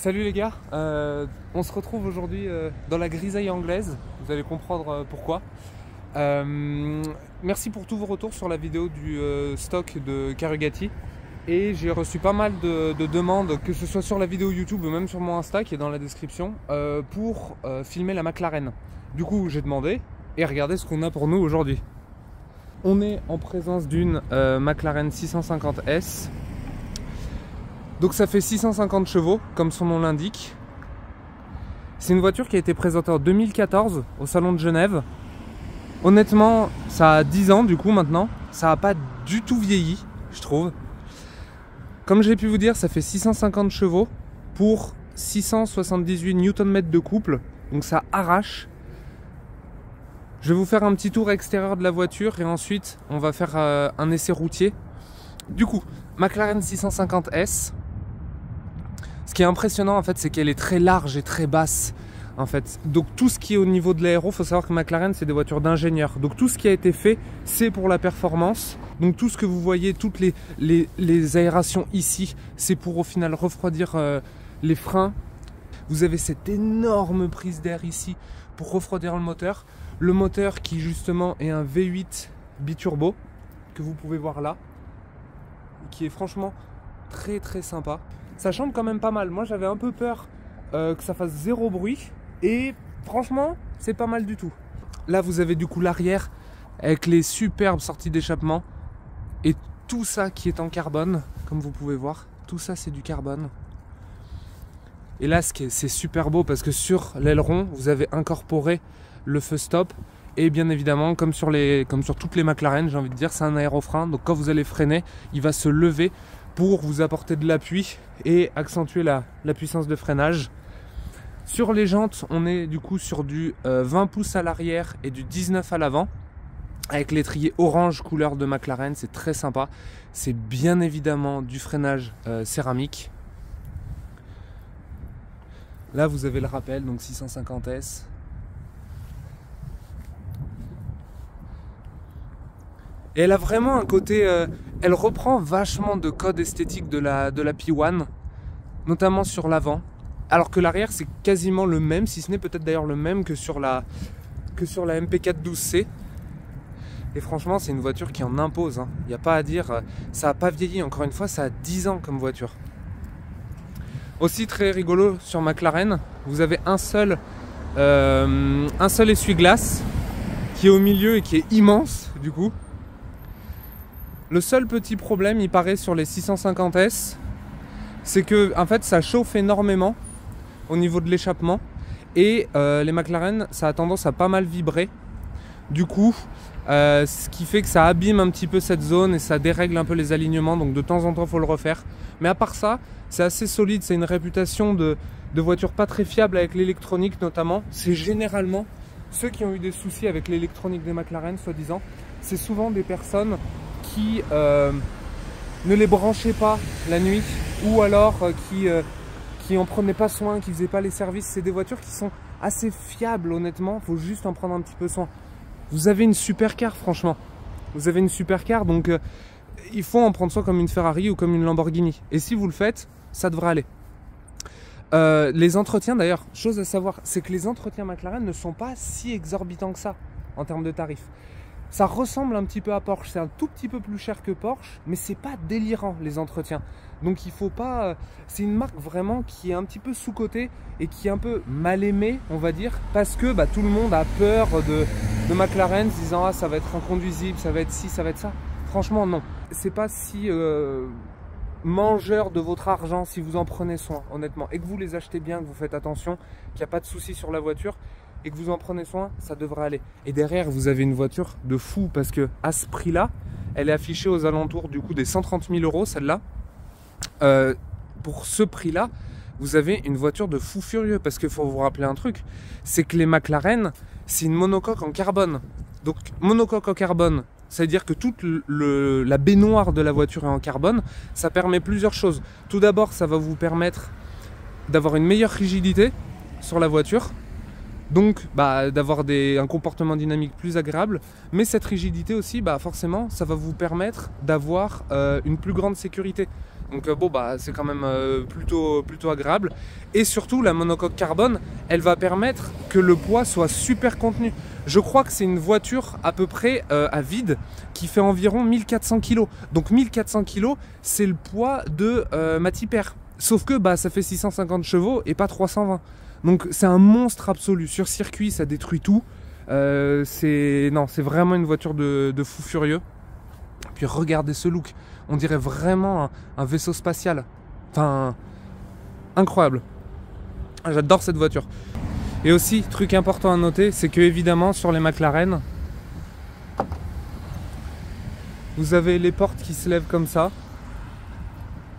Salut les gars, on se retrouve aujourd'hui dans la grisaille anglaise, vous allez comprendre pourquoi. Merci pour tous vos retours sur la vidéo du stock de Carugati. Et j'ai reçu pas mal de demandes, que ce soit sur la vidéo YouTube ou même sur mon Insta qui est dans la description, pour filmer la McLaren. Du coup j'ai demandé et regardez ce qu'on a pour nous aujourd'hui. On est en présence d'une McLaren 650S. Donc ça fait 650 chevaux, comme son nom l'indique. C'est une voiture qui a été présentée en 2014 au Salon de Genève. Honnêtement, ça a 10 ans du coup maintenant. Ça n'a pas du tout vieilli, je trouve. Comme j'ai pu vous dire, ça fait 650 chevaux pour 678 Nm de couple. Donc ça arrache. Je vais vous faire un petit tour extérieur de la voiture et ensuite on va faire un essai routier. Du coup, McLaren 650S. Ce qui est impressionnant en fait, c'est qu'elle est très large et très basse en fait. Donc tout ce qui est au niveau de l'aéro, il faut savoir que McLaren c'est des voitures d'ingénieurs. Donc tout ce qui a été fait, c'est pour la performance. Donc tout ce que vous voyez, toutes les aérations ici, c'est pour au final refroidir les freins. Vous avez cette énorme prise d'air ici pour refroidir le moteur. Le moteur qui justement est un V8 biturbo que vous pouvez voir là, qui est franchement très sympa. Ça chante quand même pas mal. Moi j'avais un peu peur que ça fasse zéro bruit et franchement c'est pas mal du tout. Là vous avez du coup l'arrière avec les superbes sorties d'échappement et tout ça qui est en carbone, comme vous pouvez voir, tout ça c'est du carbone. Et là c'est super beau parce que sur l'aileron vous avez incorporé le feu stop et bien évidemment comme sur toutes les McLaren, j'ai envie de dire, c'est un aérofrein, donc quand vous allez freiner il va se lever pour vous apporter de l'appui et accentuer la puissance de freinage. Sur les jantes, on est du coup sur du 20 pouces à l'arrière et du 19 à l'avant, avec l'étrier orange couleur de McLaren, c'est très sympa. C'est bien évidemment du freinage céramique. Là vous avez le rappel, donc 650S. Et elle a vraiment un côté, elle reprend vachement de code esthétique de la P1, notamment sur l'avant, alors que l'arrière c'est quasiment le même, si ce n'est peut-être d'ailleurs le même que sur la MP412C. Et franchement c'est une voiture qui en impose, hein. Il n'y a pas à dire, ça n'a pas vieilli, encore une fois ça a 10 ans comme voiture. Aussi très rigolo sur McLaren, vous avez un seul essuie-glace qui est au milieu et qui est immense du coup. Le seul petit problème, il paraît, sur les 650S, c'est que en fait, ça chauffe énormément au niveau de l'échappement et les McLaren, ça a tendance à pas mal vibrer. Du coup, ce qui fait que ça abîme un petit peu cette zone et ça dérègle un peu les alignements. Donc de temps en temps, il faut le refaire. Mais à part ça, c'est assez solide. C'est une réputation de voiture pas très fiable avec l'électronique notamment. C'est généralement ceux qui ont eu des soucis avec l'électronique des McLaren, soi-disant. C'est souvent des personnes qui ne les branchaient pas la nuit ou alors qui en prenaient pas soin, qui faisaient pas les services. C'est des voitures qui sont assez fiables honnêtement, il faut juste en prendre un petit peu soin. Vous avez une supercar franchement, vous avez une supercar donc il faut en prendre soin comme une Ferrari ou comme une Lamborghini et si vous le faites, ça devrait aller. Les entretiens d'ailleurs, chose à savoir, c'est que les entretiens McLaren ne sont pas si exorbitants que ça en termes de tarifs. Ça ressemble un petit peu à Porsche, c'est un tout petit peu plus cher que Porsche, mais c'est pas délirant les entretiens. Donc il faut pas. C'est une marque vraiment qui est un petit peu sous-cotée et qui est un peu mal aimée, on va dire, parce que tout le monde a peur de McLaren, se disant ah ça va être inconduisible, ça va être ci, ça va être ça. Franchement non, c'est pas si mangeur de votre argent si vous en prenez soin, honnêtement, et que vous les achetez bien, que vous faites attention, qu'il n'y a pas de souci sur la voiture. Et que vous en prenez soin, ça devrait aller. Et derrière, vous avez une voiture de fou parce que à ce prix-là, elle est affichée aux alentours du coup des 130 000 € celle-là. Pour ce prix-là, vous avez une voiture de fou furieux parce qu'il faut vous rappeler un truc, c'est que les McLaren, c'est une monocoque en carbone. Donc monocoque en carbone, c'est-à-dire que toute la baignoire de la voiture est en carbone. Ça permet plusieurs choses. Tout d'abord, ça va vous permettre d'avoir une meilleure rigidité sur la voiture. Donc d'avoir un comportement dynamique plus agréable, mais cette rigidité aussi, forcément, ça va vous permettre d'avoir une plus grande sécurité. Donc bon, bah c'est quand même plutôt agréable. Et surtout, la monocoque carbone, elle va permettre que le poids soit super contenu. Je crois que c'est une voiture à peu près à vide qui fait environ 1400 kg. Donc 1400 kg, c'est le poids de ma Tipper. Sauf que bah, ça fait 650 chevaux et pas 320. Donc c'est un monstre absolu. Sur circuit, ça détruit tout. C'est vraiment une voiture de fou furieux. Puis regardez ce look. On dirait vraiment un vaisseau spatial. Enfin, incroyable. J'adore cette voiture. Et aussi, truc important à noter, c'est que évidemment sur les McLaren, vous avez les portes qui se lèvent comme ça.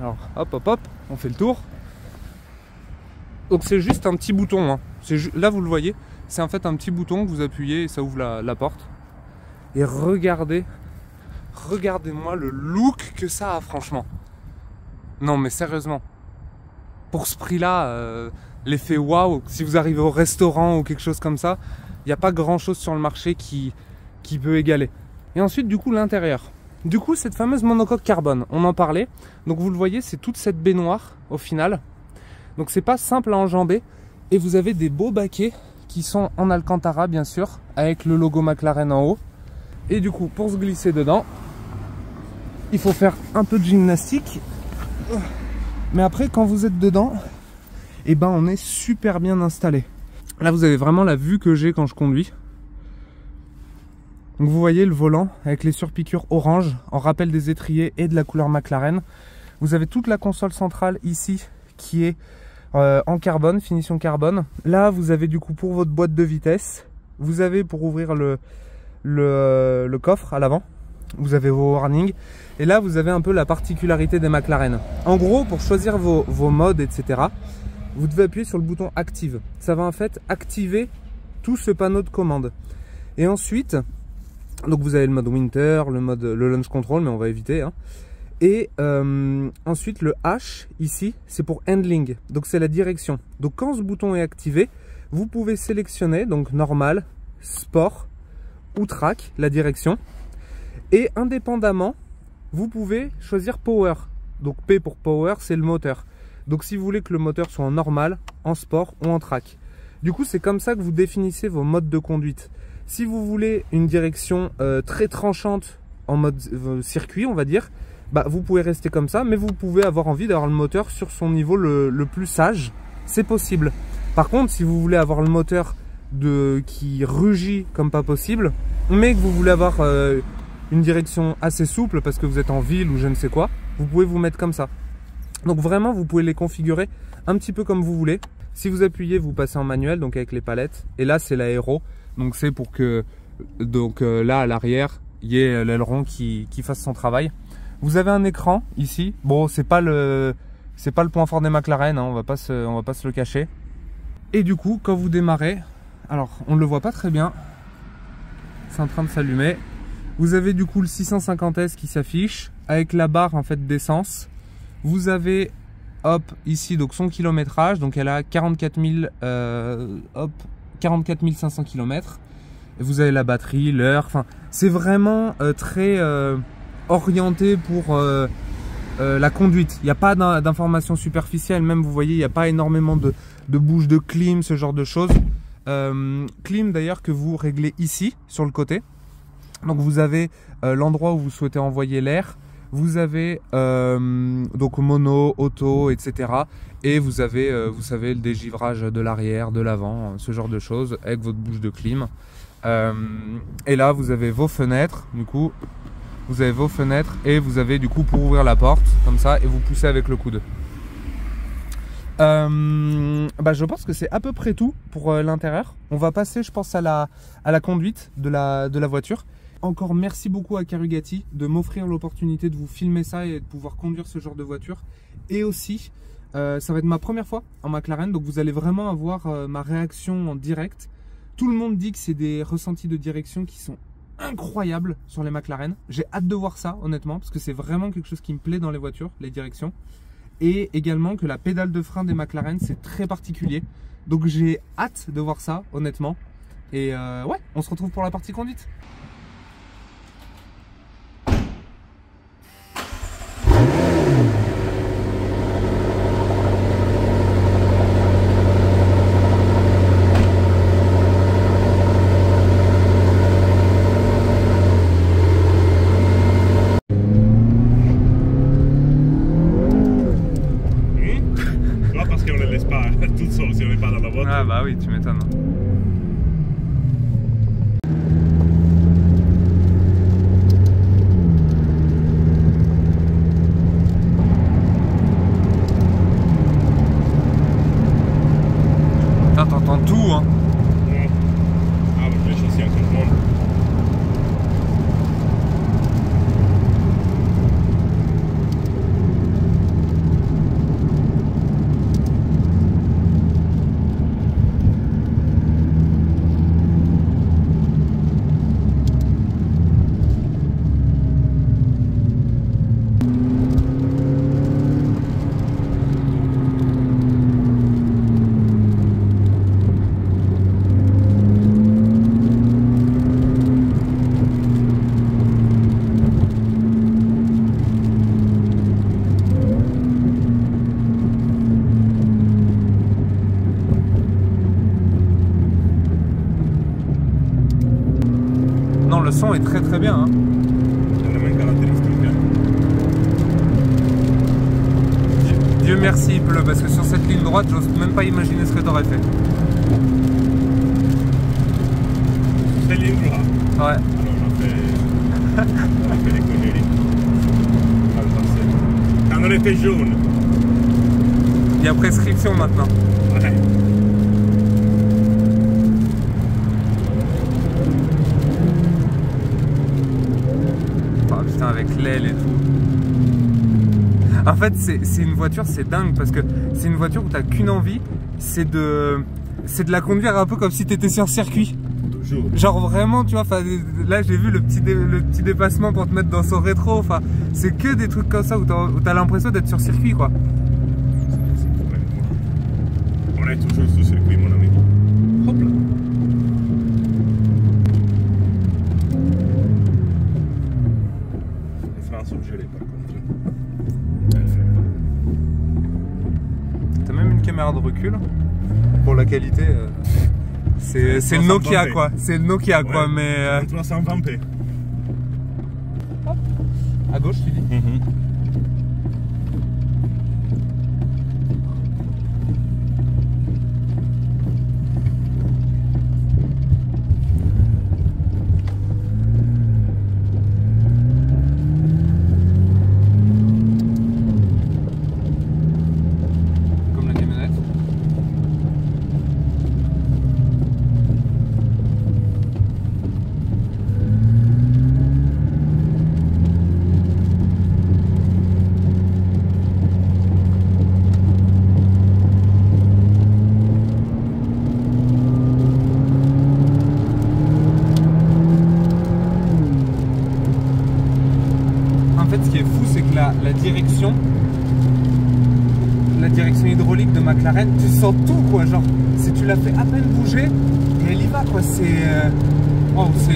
Alors hop hop hop, on fait le tour. Donc c'est juste un petit bouton, hein. Là vous le voyez, c'est en fait un petit bouton que vous appuyez et ça ouvre la porte. Et regardez, regardez-moi le look que ça a franchement. Non mais sérieusement, pour ce prix là, l'effet waouh, si vous arrivez au restaurant ou quelque chose comme ça, il n'y a pas grand chose sur le marché qui peut égaler. Et ensuite du coup l'intérieur. Du coup cette fameuse monocoque carbone, on en parlait. Donc vous le voyez, c'est toute cette baignoire au final. Donc c'est pas simple à enjamber. Et vous avez des beaux baquets qui sont en Alcantara bien sûr, avec le logo McLaren en haut. Et du coup pour se glisser dedans, il faut faire un peu de gymnastique. Mais après quand vous êtes dedans, et ben on est super bien installé. Là vous avez vraiment la vue que j'ai quand je conduis. Donc vous voyez le volant avec les surpiqûres orange en rappel des étriers et de la couleur McLaren. Vous avez toute la console centrale ici qui est en carbone, finition carbone. Là vous avez du coup pour votre boîte de vitesse, vous avez pour ouvrir le coffre à l'avant, vous avez vos warnings. Et là vous avez un peu la particularité des McLaren. En gros pour choisir vos modes etc, vous devez appuyer sur le bouton active. Ça va en fait activer tout ce panneau de commande. Et ensuite, donc vous avez le mode winter, le launch control, mais on va éviter. Hein. Et ensuite le H ici, c'est pour handling. Donc c'est la direction. Donc quand ce bouton est activé, vous pouvez sélectionner donc normal, sport ou track, la direction. Et indépendamment, vous pouvez choisir power. Donc P pour power, c'est le moteur. Donc si vous voulez que le moteur soit en normal, en sport ou en track. Du coup c'est comme ça que vous définissez vos modes de conduite. Si vous voulez une direction très tranchante en mode circuit on va dire, bah, vous pouvez rester comme ça, mais vous pouvez avoir envie d'avoir le moteur sur son niveau le plus sage, c'est possible. Par contre si vous voulez avoir le moteur qui rugit comme pas possible, mais que vous voulez avoir une direction assez souple parce que vous êtes en ville ou je ne sais quoi, vous pouvez vous mettre comme ça. Donc vraiment vous pouvez les configurer un petit peu comme vous voulez. Si vous appuyez vous passez en manuel donc avec les palettes et là c'est l'aéro, donc c'est pour que là à l'arrière il y ait l'aileron qui fasse son travail. Vous avez un écran ici, bon c'est pas le point fort des McLaren, hein, on va pas se le cacher. Et du coup quand vous démarrez, alors on ne le voit pas très bien, c'est en train de s'allumer. Vous avez du coup le 650S qui s'affiche avec la barre en fait d'essence. Vous avez hop ici donc son kilométrage, donc elle a 44 500 km. Et vous avez la batterie, l'heure, enfin c'est vraiment très orienté pour la conduite. Il n'y a pas d'informations superficielles, même vous voyez il n'y a pas énormément de bouches de clim, ce genre de choses. Clim d'ailleurs que vous réglez ici sur le côté. Donc vous avez l'endroit où vous souhaitez envoyer l'air. Vous avez donc mono, auto, etc. Et vous avez, vous savez, le dégivrage de l'arrière, de l'avant, ce genre de choses avec votre bouche de clim. Et là, vous avez vos fenêtres. Du coup, vous avez vos fenêtres et vous avez du coup pour ouvrir la porte comme ça et vous poussez avec le coude. Je pense que c'est à peu près tout pour l'intérieur. On va passer, je pense, à la conduite de la voiture. Encore merci beaucoup à Carugati de m'offrir l'opportunité de vous filmer ça et de pouvoir conduire ce genre de voiture. Et aussi, ça va être ma première fois en McLaren, donc vous allez vraiment avoir ma réaction en direct. Tout le monde dit que c'est des ressentis de direction qui sont incroyables sur les McLaren. J'ai hâte de voir ça honnêtement, parce que c'est vraiment quelque chose qui me plaît dans les voitures, les directions. Et également que la pédale de frein des McLaren, c'est très particulier. Donc j'ai hâte de voir ça honnêtement. Et ouais, on se retrouve pour la partie conduite. parce qu'on ne les laisse pas toutes seules si on n'est pas dans la voiture. Ah bah oui, tu m'étonnes. T'entends tout, hein. Ah bah je vais chasser encore le monde. Non, le son est très bien, hein. C'est la même caractéristique. Dieu merci, il pleut, parce que sur cette ligne droite, j'ose même pas imaginer ce que t'aurais fait. C'est ligne droite. Ouais. Alors on a fait des conneries. Quand on était jaune. Il y a prescription maintenant. Ouais. Oh putain, avec l'aile et tout. En fait, c'est une voiture, c'est dingue, parce que c'est une voiture où t'as qu'une envie, c'est de la conduire un peu comme si t'étais sur circuit. Toujours. Genre vraiment, tu vois, là j'ai vu le petit dépassement pour te mettre dans son rétro, enfin, c'est que des trucs comme ça où t'as l'impression d'être sur circuit, quoi. On est toujours sur circuit, mon ami. Hop là. Les freins sont gelés par contre. T'as même une caméra de recul. Pour la qualité, c'est le Nokia, quoi. C'est le Nokia, quoi, mais... 320p. Hop. À gauche, tu dis. Comme la camionnette. En fait, ce qui est fou, c'est que la direction hydraulique de McLaren, tu sens tout, quoi. Genre, si tu la fais à peine bouger, et elle y va, quoi. C'est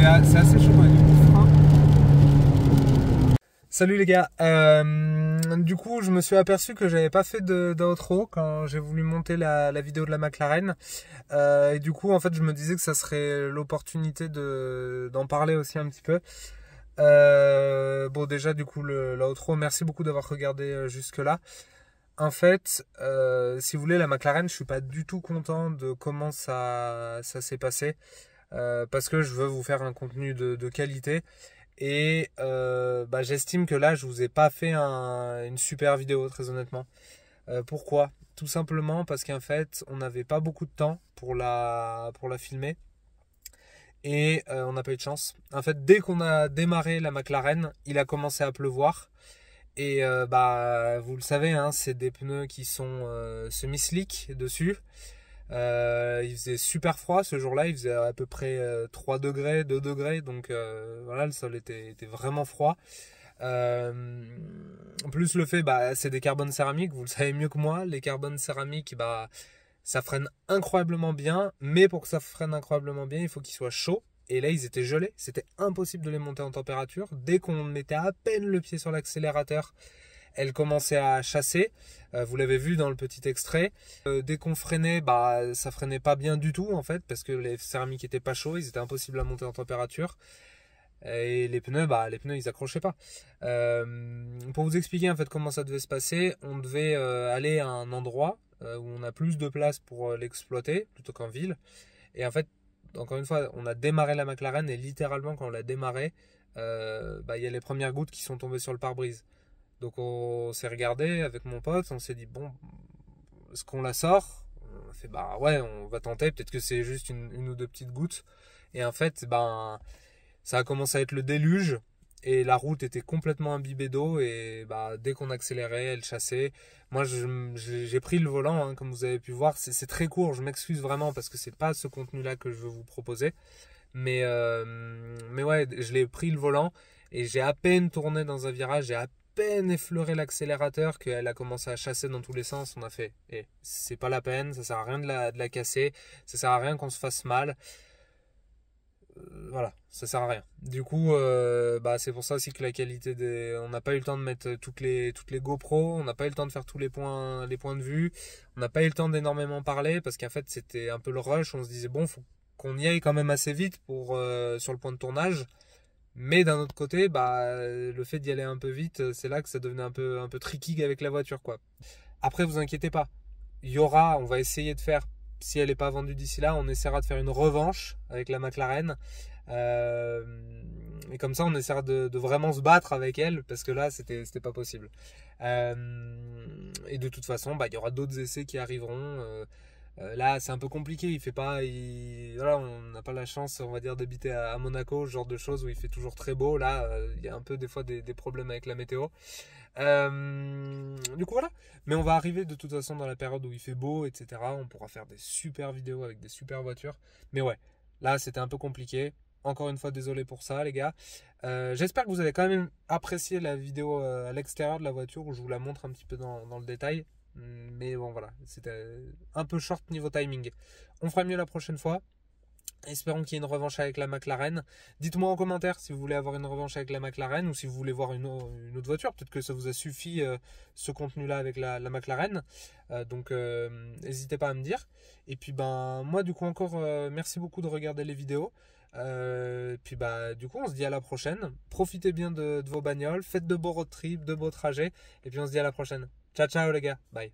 assez chaud, ouais, du coup, frein. Salut les gars. Du coup, je me suis aperçu que j'avais pas fait d'outro quand j'ai voulu monter la vidéo de la McLaren. Et du coup, en fait, je me disais que ça serait l'opportunité d'en parler aussi un petit peu. Bon, déjà, du coup, l'outro, merci beaucoup d'avoir regardé jusque-là. En fait, si vous voulez, la McLaren, je suis pas du tout content de comment ça s'est passé. Parce que je veux vous faire un contenu de qualité. Et j'estime que là, je vous ai pas fait une super vidéo, très honnêtement. Pourquoi? Tout simplement parce qu'en fait, on n'avait pas beaucoup de temps pour la filmer. Et on n'a pas eu de chance. En fait, dès qu'on a démarré la McLaren, il a commencé à pleuvoir. Et vous le savez, hein, c'est des pneus qui sont semi-slick dessus. Il faisait super froid ce jour-là, il faisait à peu près 3 degrés, 2 degrés, donc voilà, le sol était vraiment froid. En plus le fait, c'est des carbones céramiques, vous le savez mieux que moi, les carbones céramiques, ça freine incroyablement bien, mais pour que ça freine incroyablement bien, il faut qu'ils soient chauds. Et là, ils étaient gelés, c'était impossible de les monter en température. Dès qu'on mettait à peine le pied sur l'accélérateur, elle commençait à chasser. Vous l'avez vu dans le petit extrait. Dès qu'on freinait, ça freinait pas bien du tout en fait, parce que les céramiques étaient pas chauds, ils étaient impossibles à monter en température. Et les pneus, ils accrochaient pas. Pour vous expliquer en fait comment ça devait se passer, on devait aller à un endroit où on a plus de place pour l'exploiter plutôt qu'en ville. Et en fait, encore une fois, on a démarré la McLaren et littéralement quand on l'a démarré, il y a les premières gouttes qui sont tombées sur le pare-brise. Donc on s'est regardé avec mon pote, on s'est dit bon, est-ce qu'on la sort? On a fait bah ouais, on va tenter, peut-être que c'est juste une ou deux petites gouttes. Et en fait, ça a commencé à être le déluge et la route était complètement imbibée d'eau et dès qu'on accélérait, elle chassait. Moi, j'ai pris le volant, hein, comme vous avez pu voir. C'est très court, je m'excuse vraiment parce que c'est pas ce contenu-là que je veux vous proposer. Mais ouais, je l'ai pris le volant et j'ai à peine tourné dans un virage, j'ai à peine effleuré l'accélérateur qu'elle a commencé à chasser dans tous les sens. On a fait, c'est pas la peine, ça sert à rien de la casser, ça sert à rien qu'on se fasse mal. Voilà, ça sert à rien. Du coup, c'est pour ça aussi que la qualité on n'a pas eu le temps de mettre toutes les GoPro, on n'a pas eu le temps de faire tous les points de vue, on n'a pas eu le temps d'énormément parler parce qu'en fait c'était un peu le rush. On se disait bon, faut qu'on y aille quand même assez vite pour sur le point de tournage. Mais d'un autre côté, le fait d'y aller un peu vite, c'est là que ça devenait un peu tricky avec la voiture, quoi. Après, vous inquiétez pas, on va essayer de faire, si elle n'est pas vendue d'ici là, on essaiera de faire une revanche avec la McLaren. Et comme ça, on essaiera de vraiment se battre avec elle, parce que là, c'était pas possible. Et de toute façon, il y aura d'autres essais qui arriveront. Là, c'est un peu compliqué. Voilà, on n'a pas la chance, on va dire, d'habiter à Monaco, ce genre de choses où il fait toujours très beau. Là, il y a un peu des fois des problèmes avec la météo. Du coup, voilà. Mais on va arriver de toute façon dans la période où il fait beau, etc. On pourra faire des super vidéos avec des super voitures. Mais ouais, là, c'était un peu compliqué. Encore une fois, désolé pour ça, les gars. J'espère que vous avez quand même apprécié la vidéo à l'extérieur de la voiture où je vous la montre un petit peu dans le détail. Mais bon, voilà, c'était un peu short niveau timing. On fera mieux la prochaine fois. Espérons qu'il y ait une revanche avec la McLaren. Dites-moi en commentaire si vous voulez avoir une revanche avec la McLaren ou si vous voulez voir une autre voiture. Peut-être que ça vous a suffi ce contenu-là avec la McLaren. Donc n'hésitez pas à me dire. Et puis moi du coup encore merci beaucoup de regarder les vidéos. Puis du coup on se dit à la prochaine. Profitez bien de vos bagnoles. Faites de beaux road trips, de beaux trajets. Et puis on se dit à la prochaine. Ciao ciao les gars. Bye.